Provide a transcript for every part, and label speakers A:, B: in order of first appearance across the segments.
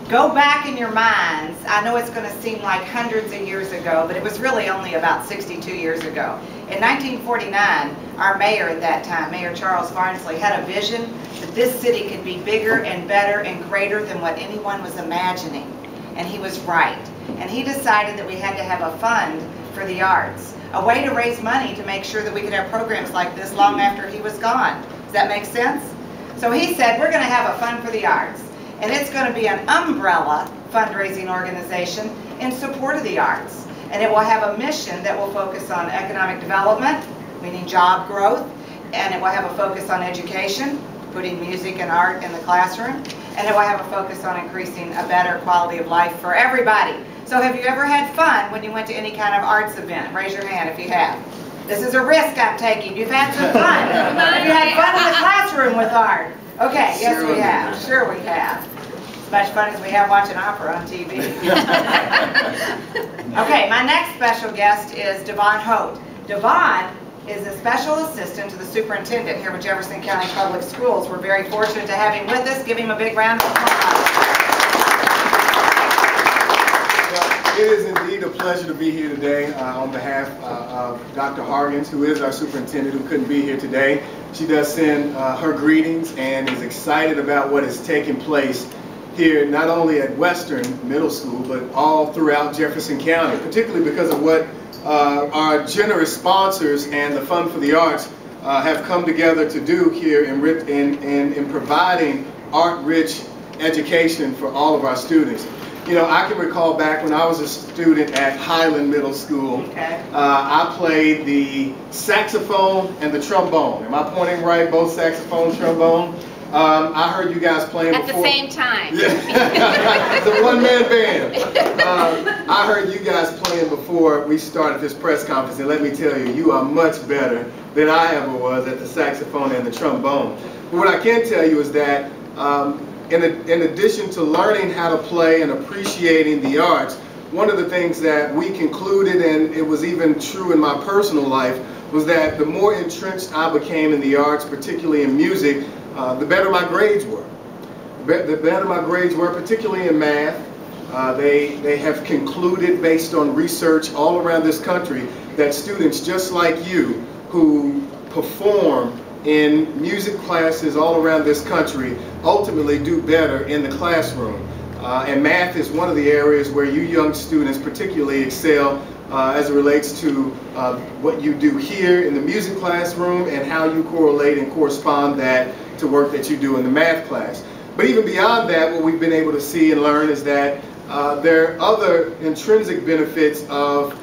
A: Go back in your minds. I know it's going to seem like hundreds of years ago, but it was really only about 62 years ago. In 1949, our mayor at that time, Mayor Charles Farnsley, had a vision that this city could be bigger and better and greater than what anyone was imagining. And he was right. And he decided that we had to have a fund for the arts, a way to raise money to make sure that we could have programs like this long after he was gone. Does that make sense? So he said, we're going to have a fund for the arts. And it's going to be an umbrella fundraising organization in support of the arts. And it will have a mission that will focus on economic development, meaning job growth, and it will have a focus on education, putting music and art in the classroom, and it will have a focus on increasing a better quality of life for everybody. So have you ever had fun when you went to any kind of arts event? Raise your hand if you have. This is a risk I'm taking. You've had some fun. Have you had fun in the classroom with art? Okay, yes we have. Sure we have. As much fun as we have watching opera on TV. Okay, my next special guest is DeVone Holt. DeVone is a special assistant to the superintendent here with Jefferson County Public Schools. We're very fortunate to have him with us. Give him a big round of applause.
B: It is indeed a pleasure to be here today on behalf of Dr. Hargens, who is our superintendent, who couldn't be here today. She does send her greetings and is excited about what is taking place here, not only at Western Middle School, but all throughout Jefferson County, particularly because of what our generous sponsors and the Fund for the Arts have come together to do here in providing art-rich education for all of our students. You know, I can recall back when I was a student at Highland Middle School, I played the saxophone and the trombone. Am I pointing right? Both saxophone, trombone? I heard you guys playing
C: at
B: before.
C: the same time.
B: Yeah. It's a one-man band. I heard you guys playing before we started this press conference, and let me tell you, you are much better than I ever was at the saxophone and the trombone. But what I can tell you is that in addition to learning how to play and appreciating the arts, one of the things that we concluded, and it was even true in my personal life, was that the more entrenched I became in the arts, particularly in music, the better my grades were. The better my grades were, particularly in math. They have concluded, based on research all around this country, that students just like you who perform in music classes all around this country ultimately do better in the classroom. And math is one of the areas where you young students particularly excel as it relates to what you do here in the music classroom and how you correlate and correspond that to work that you do in the math class. But even beyond that, what we've been able to see and learn is that there are other intrinsic benefits of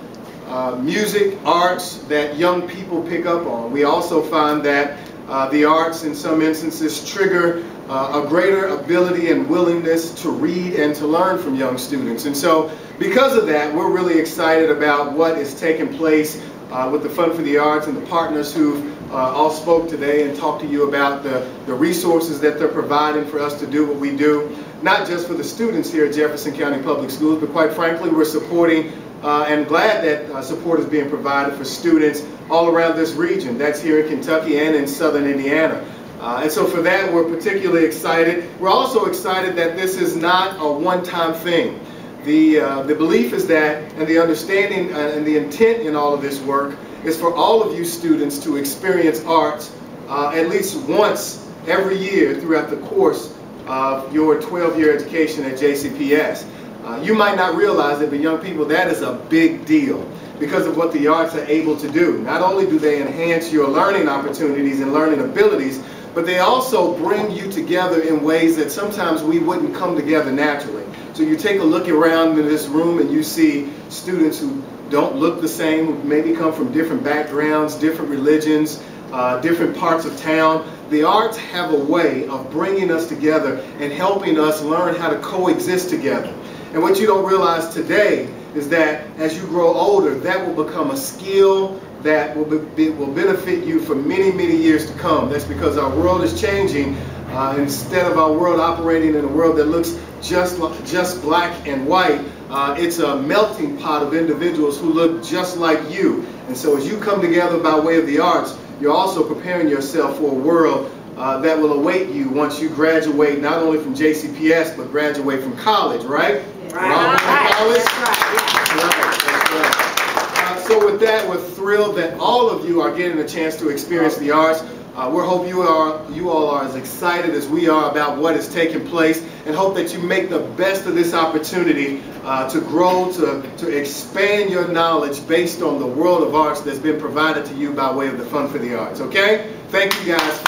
B: music, arts, that young people pick up on. We also find that the arts in some instances trigger a greater ability and willingness to read and to learn from young students. And so because of that, we're really excited about what is taking place with the Fund for the Arts and the partners who've all spoke today and talked to you about the resources that they're providing for us to do what we do, not just for the students here at Jefferson County Public Schools, but quite frankly, we're supporting and glad that support is being provided for students all around this region. That's here in Kentucky and in southern Indiana. And so for that, we're particularly excited. We're also excited that this is not a one-time thing. The belief is that, and the understanding and the intent in all of this work is for all of you students to experience arts at least once every year throughout the course of your 12-year education at JCPS. You might not realize it, but young people, that is a big deal because of what the arts are able to do. Not only do they enhance your learning opportunities and learning abilities, but they also bring you together in ways that sometimes we wouldn't come together naturally. So you take a look around in this room and you see students who don't look the same, who maybe come from different backgrounds, different religions, different parts of town. The arts have a way of bringing us together and helping us learn how to coexist together. And what you don't realize today is that as you grow older, that will become a skill that will benefit you for many, many years to come. That's because our world is changing. Instead of our world operating in a world that looks just black and white, it's a melting pot of individuals who look just like you. And so as you come together by way of the arts, you're also preparing yourself for a world that will await you once you graduate, not only from JCPS, but graduate from college, right?
A: Right.
B: College?
A: That's right.
B: That's right. So with that, we're thrilled that all of you are getting a chance to experience the arts. We hope you all are as excited as we are about what is taking place, and hope that you make the best of this opportunity to grow, to expand your knowledge based on the world of arts that's been provided to you by way of the Fund for the Arts. Okay? Thank you guys.